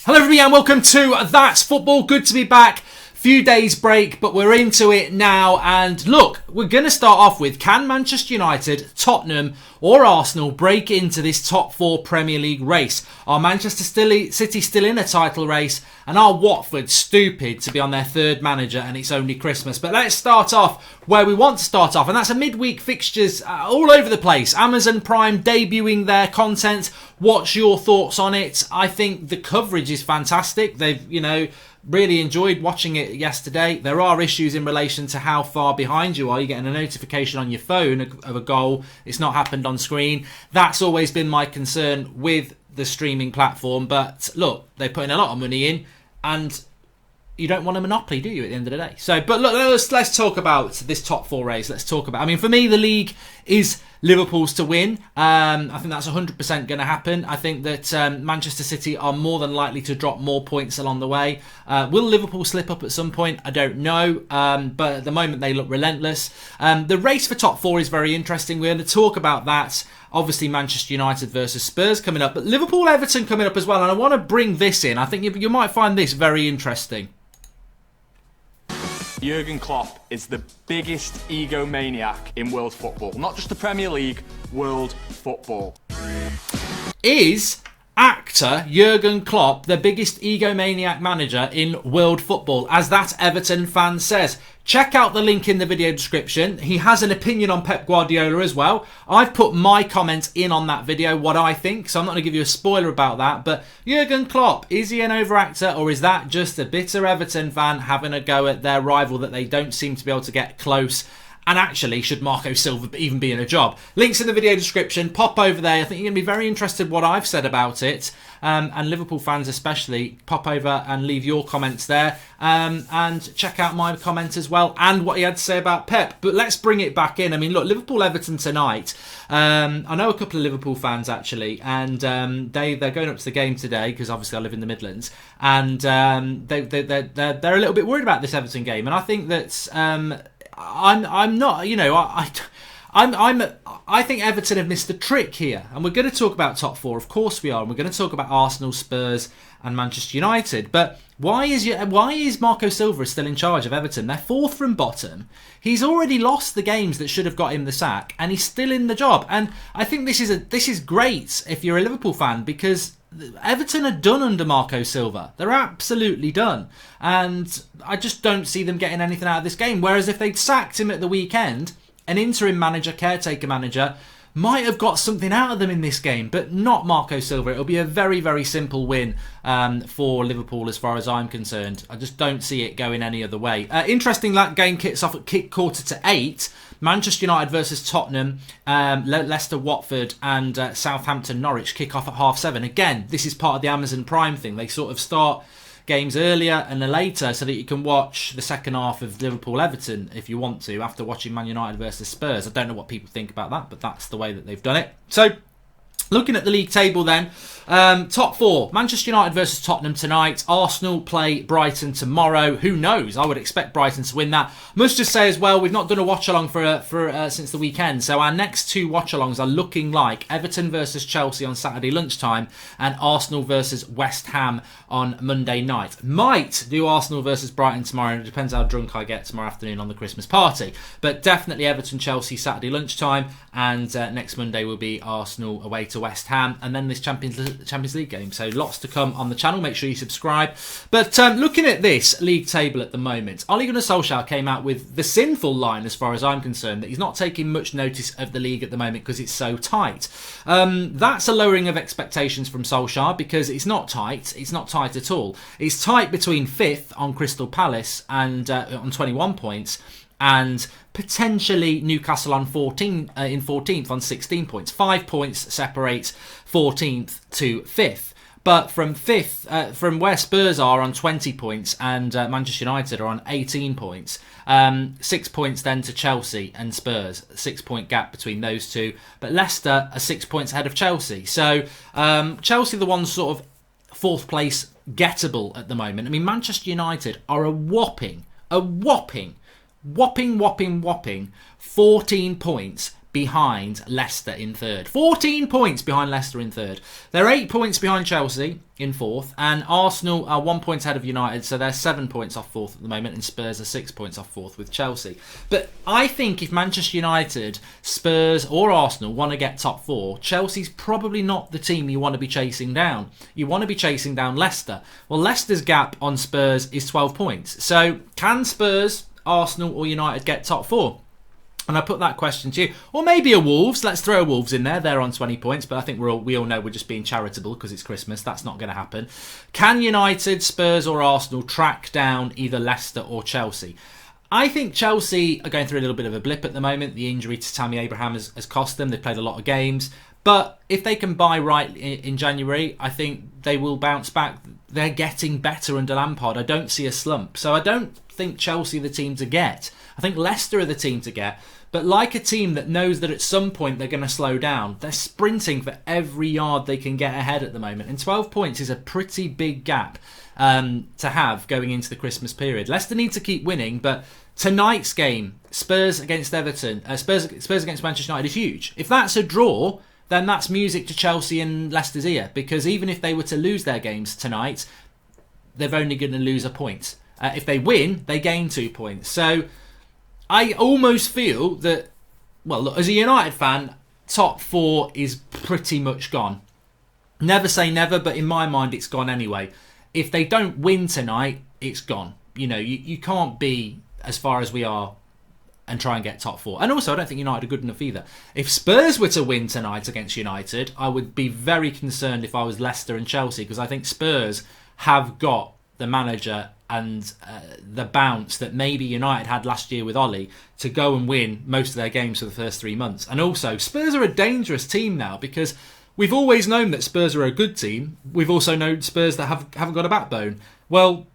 Hello everybody and welcome to That's Football. Good to be back. Few days break, but we're into it now. And look, we're going to start off with, can Manchester United, Tottenham or Arsenal break into this top four Premier League race? Are Manchester City still in a title race? And are Watford stupid to be on their third manager and it's only Christmas? But let's start off where we want to start off, and that's a midweek fixtures all over the place. Amazon Prime debuting their content. What's your thoughts on it? I think the coverage is fantastic. They've, really enjoyed watching it yesterday. There are issues in relation to how far behind you are. You're getting a notification on your phone of a goal. It's not happened on screen. That's always been my concern with the streaming platform. But look, they're putting a lot of money in, and you don't want a monopoly, do you, at the end of the day? So, but look, let's talk about this top four race. Let's talk about, for me, the league is Liverpool's to win. I think that's 100% going to happen. I think that Manchester City are more than likely to drop more points along the way. Will Liverpool slip up at some point? I don't know. But at the moment, they look relentless. The race for top four is very interesting. We're going to talk about that. Obviously, Manchester United versus Spurs coming up. But Liverpool-Everton coming up as well. And I want to bring this in. I think you might find this very interesting. Jurgen Klopp is the biggest egomaniac in world football. Not just the Premier League, world football. Is actor Jurgen Klopp the biggest egomaniac manager in world football, as that Everton fan says? Check out the link in the video description. He has an opinion on Pep Guardiola as well. I've put my comment in on that video, what I think, so I'm not going to give you a spoiler about that. But Jurgen Klopp, is he an overactor, or is that just a bitter Everton fan having a go at their rival that they don't seem to be able to get close? And actually, should Marco Silva even be in a job? Links in the video description. Pop over there. I think you're going to be very interested what I've said about it. And Liverpool fans especially, pop over and leave your comments there. And check out my comment as well and what he had to say about Pep. But let's bring it back in. Look, Liverpool-Everton tonight. I know a couple of Liverpool fans actually. And they're going up to the game today because obviously I live in the Midlands. And they're a little bit worried about this Everton game. And I think that... I'm not, I think Everton have missed the trick here, and we're going to talk about top four, of course we are, and we're going to talk about Arsenal, Spurs, and Manchester United. But why is Marco Silva still in charge of Everton? They're fourth from bottom. He's already lost the games that should have got him the sack, and he's still in the job. And I think this is great if you're a Liverpool fan, because Everton are done under Marco Silva. They're absolutely done. And I just don't see them getting anything out of this game. Whereas if they'd sacked him at the weekend, an interim manager, caretaker manager, might have got something out of them in this game, but not Marco Silva. It'll be a very, very simple win for Liverpool as far as I'm concerned. I just don't see it going any other way. Interesting, that game kicks off at 8:15. Manchester United versus Tottenham, Leicester, Watford and Southampton, Norwich kick off at 7:30. Again, this is part of the Amazon Prime thing. They sort of start games earlier and later so that you can watch the second half of Liverpool-Everton if you want to, after watching Man United versus Spurs. I don't know what people think about that, but that's the way that they've done it. So, looking at the league table then, top four, Manchester United versus Tottenham tonight. Arsenal play Brighton tomorrow. Who knows? I would expect Brighton to win that. Must just say as well, we've not done a watch-along for since the weekend. So our next two watch-alongs are looking like Everton versus Chelsea on Saturday lunchtime and Arsenal versus West Ham on Monday night. Might do Arsenal versus Brighton tomorrow. It depends how drunk I get tomorrow afternoon on the Christmas party. But definitely Everton-Chelsea Saturday lunchtime. And next Monday will be Arsenal away to West Ham, and then this Champions League game. So lots to come on the channel. Make sure you subscribe. But looking at this league table at the moment, Ole Gunnar Solskjaer came out with the sinful line, as far as I'm concerned, that he's not taking much notice of the league at the moment because it's so tight. That's a lowering of expectations from Solskjaer, because it's not tight. It's not tight at all. It's tight between 5th on Crystal Palace and on 21 points, and potentially Newcastle on 14th on 16 points. 5 points separate 14th to 5th. But from 5th, from where Spurs are on 20 points and Manchester United are on 18 points, 6 points then to Chelsea and Spurs. 6 point gap between those two. But Leicester are 6 points ahead of Chelsea. So Chelsea, the ones sort of 4th place gettable at the moment. Manchester United are a whopping 14 points behind Leicester in third. 14 points behind Leicester in third. They're 8 points behind Chelsea in fourth, and Arsenal are 1 point ahead of United, so they're 7 points off fourth at the moment, and Spurs are 6 points off fourth with Chelsea. But I think if Manchester United, Spurs or Arsenal want to get top four, Chelsea's probably not the team you want to be chasing down. You want to be chasing down Leicester. Well, Leicester's gap on Spurs is 12 points. So can Spurs, Arsenal or United get top four? And I put that question to you. Or maybe a Wolves. Let's throw Wolves in there. They're on 20 points. But I think we all know we're just being charitable because it's Christmas. That's not going to happen. Can United, Spurs or Arsenal track down either Leicester or Chelsea? I think Chelsea are going through a little bit of a blip at the moment. The injury to Tammy Abraham has cost them. They've played a lot of games. But if they can buy right in January, I think they will bounce back. They're getting better under Lampard. I don't see a slump. So I don't think Chelsea are the team to get. I think Leicester are the team to get. But like a team that knows that at some point they're going to slow down, they're sprinting for every yard they can get ahead at the moment. And 12 points is a pretty big gap to have going into the Christmas period. Leicester need to keep winning, but tonight's game, Spurs against Everton, Spurs against Manchester United, is huge. If that's a draw, then that's music to Chelsea and Leicester's ear, because even if they were to lose their games tonight, they're only going to lose a point. If they win, they gain 2 points. So I almost feel that, well, look, as a United fan, top four is pretty much gone. Never say never, but in my mind, it's gone anyway. If they don't win tonight, it's gone. You know, you can't be as far as we are and try and get top four. And also, I don't think United are good enough either. If Spurs were to win tonight against United, I would be very concerned if I was Leicester and Chelsea, because I think Spurs have got the manager and the bounce that maybe United had last year with Ollie to go and win most of their games for the first 3 months. And also, Spurs are a dangerous team now, because we've always known that Spurs are a good team. We've also known Spurs that haven't got a backbone. Well,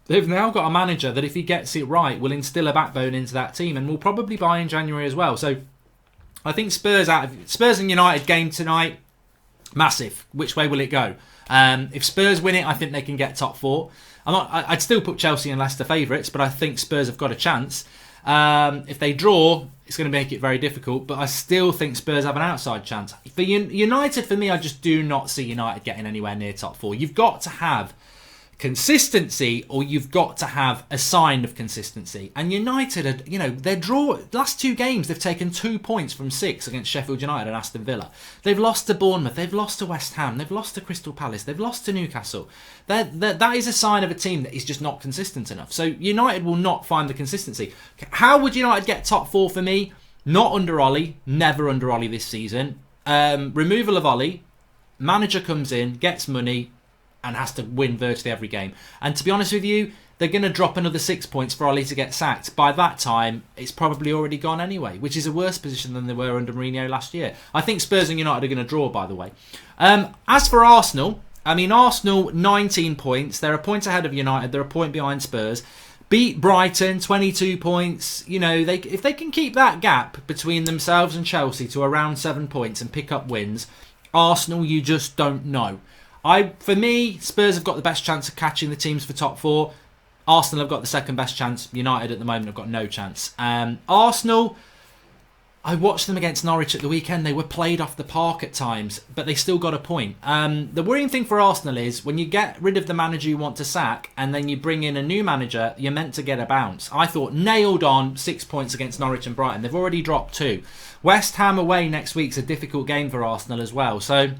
they've now got a manager that, if he gets it right, will instill a backbone into that team and will probably buy in January as well. So I think Spurs and United game tonight, massive. Which way will it go? If Spurs win it, I think they can get top four. I'd still put Chelsea and Leicester favourites, but I think Spurs have got a chance. If they draw, it's going to make it very difficult, but I still think Spurs have an outside chance. For United, for me, I just do not see United getting anywhere near top four. You've got to have consistency, or you've got to have a sign of consistency. And United, their draw last 2 games, they've taken 2 points from 6 against Sheffield United and Aston Villa. They've lost to Bournemouth, they've lost to West Ham, they've lost to Crystal Palace, they've lost to Newcastle. That is a sign of a team that is just not consistent enough. So United will not find the consistency. How would United get top four for me? Not under Ollie, never under Ollie this season. Removal of Ollie, manager comes in, gets money, and has to win virtually every game. And to be honest with you, they're going to drop another 6 points for Ollie to get sacked. By that time, it's probably already gone anyway, which is a worse position than they were under Mourinho last year. I think Spurs and United are going to draw, by the way. As for Arsenal, Arsenal, 19 points. They're a point ahead of United. They're a point behind Spurs. Beat Brighton, 22 points. If they can keep that gap between themselves and Chelsea to around 7 points and pick up wins, Arsenal, you just don't know. For me, Spurs have got the best chance of catching the teams for top four. Arsenal have got the second best chance. United at the moment have got no chance. Arsenal, I watched them against Norwich at the weekend. They were played off the park at times, but they still got a point. The worrying thing for Arsenal is when you get rid of the manager you want to sack and then you bring in a new manager, you're meant to get a bounce. I thought nailed on 6 points against Norwich and Brighton. They've already dropped 2. West Ham away next week's a difficult game for Arsenal as well. So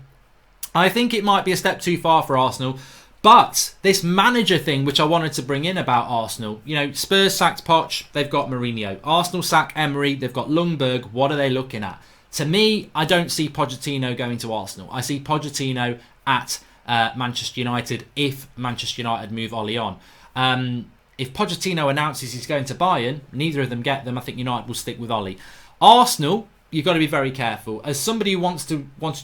I think it might be a step too far for Arsenal. But this manager thing, which I wanted to bring in about Arsenal, Spurs sacked Poch, they've got Mourinho. Arsenal sack Emery, they've got Ljungberg. What are they looking at? To me, I don't see Pochettino going to Arsenal. I see Pochettino at Manchester United if Manchester United move Ollie on. If Pochettino announces he's going to Bayern, neither of them get them. I think United will stick with Ollie. Arsenal, you've got to be very careful. As somebody who wants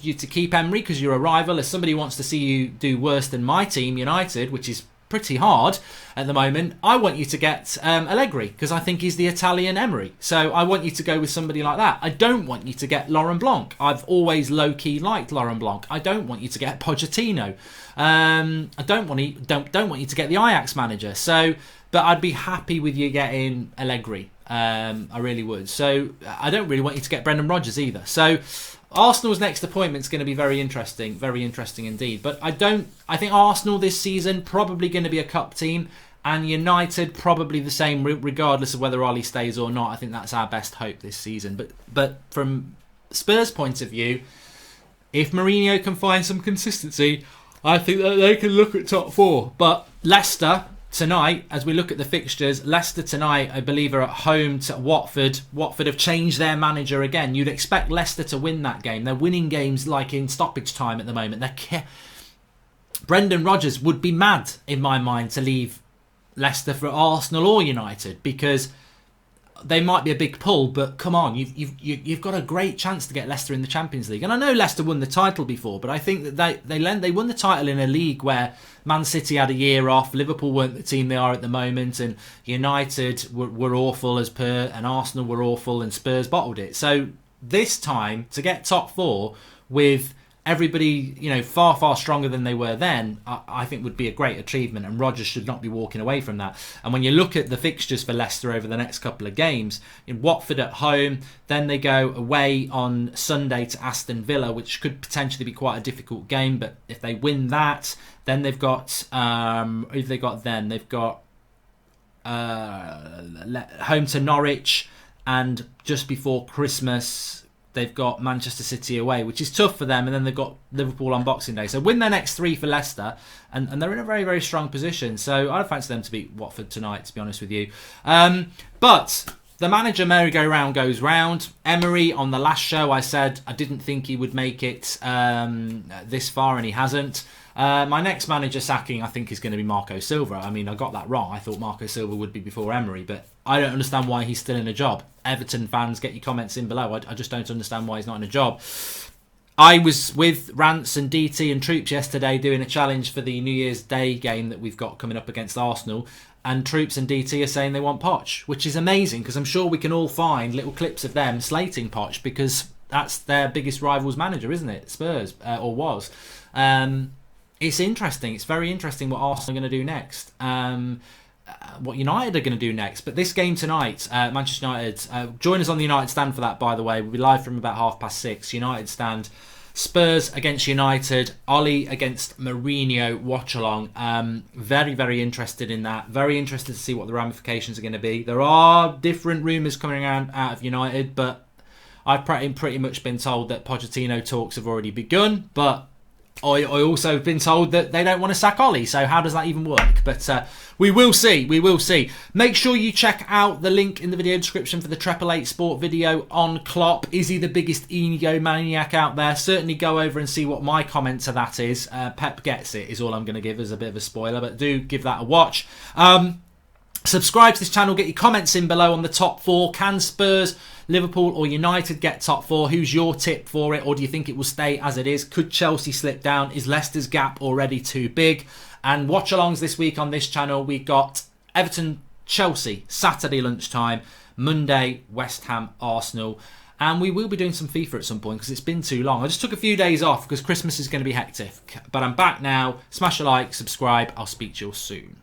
you to keep Emery because you're a rival, as somebody who wants to see you do worse than my team, United, which is pretty hard at the moment, I want you to get Allegri because I think he's the Italian Emery. So I want you to go with somebody like that. I don't want you to get Laurent Blanc. I've always low-key liked Laurent Blanc. I don't want you to get Pochettino. I don't want you to get the Ajax manager. But I'd be happy with you getting Allegri. I really would. So I don't really want you to get Brendan Rodgers either. So Arsenal's next appointment is going to be very interesting indeed. But I think Arsenal this season probably going to be a cup team, and United probably the same, regardless of whether Ollie stays or not. I think that's our best hope this season. But from Spurs' point of view, if Mourinho can find some consistency, I think that they can look at top four. But Leicester tonight, as we look at the fixtures, Leicester tonight, I believe, are at home to Watford. Watford have changed their manager again. You'd expect Leicester to win that game. They're winning games like in stoppage time at the moment. Brendan Rodgers would be mad, in my mind, to leave Leicester for Arsenal or United, because they might be a big pull, but come on, you've got a great chance to get Leicester in the Champions League. And I know Leicester won the title before, but I think that they won the title in a league where Man City had a year off, Liverpool weren't the team they are at the moment, and United were awful as per, and Arsenal were awful, and Spurs bottled it. So this time, to get top four with everybody, far, far stronger than they were then, I think would be a great achievement, and Rodgers should not be walking away from that. And when you look at the fixtures for Leicester over the next couple of games, in Watford at home, then they go away on Sunday to Aston Villa, which could potentially be quite a difficult game, but if they win that, then they've got they've got home to Norwich, and just before Christmas they've got Manchester City away, which is tough for them, and then they've got Liverpool on Boxing Day. So win their next three for Leicester, and they're in a very, very strong position. So I'd fancy them to beat Watford tonight, to be honest with you. But the manager merry-go-round goes round. Emery, on the last show, I said I didn't think he would make it this far, and he hasn't. My next manager sacking, I think, is going to be Marco Silva. I mean, I got that wrong. I thought Marco Silva would be before Emery, but I don't understand why he's still in a job. Everton fans, get your comments in below. I just don't understand why he's not in a job. I was with Rance and DT and Troops yesterday doing a challenge for the New Year's Day game that we've got coming up against Arsenal, and Troops and DT are saying they want Poch, which is amazing, because I'm sure we can all find little clips of them slating Poch, because that's their biggest rival's manager, isn't it? Spurs, or was. It's interesting. It's very interesting what Arsenal are going to do next. What United are going to do next. But this game tonight, Manchester United, join us on the United stand for that, by the way. We'll be live from about 6:30. United stand. Spurs against United. Ollie against Mourinho. Watch along. Very, very interested in that. Very interested to see what the ramifications are going to be. There are different rumours coming around out of United, but I've pretty much been told that Pochettino talks have already begun, but I also have been told that they don't want to sack Ollie, so how does that even work? But we will see. Make sure you check out the link in the video description for the 888 Sport video on Klopp. Is he the biggest ego maniac out there? Certainly go over and see what my comment to that is. Pep gets it, is all I'm going to give as a bit of a spoiler, but do give that a watch. Subscribe to this channel, get your comments in below on the top four. Can Spurs, Liverpool or United get top four? Who's your tip for it? Or do you think it will stay as it is? Could Chelsea slip down? Is Leicester's gap already too big? And watch alongs this week on this channel. We got Everton, Chelsea, Saturday lunchtime. Monday, West Ham, Arsenal. And we will be doing some FIFA at some point because it's been too long. I just took a few days off because Christmas is going to be hectic. But I'm back now. Smash a like, subscribe. I'll speak to you all soon.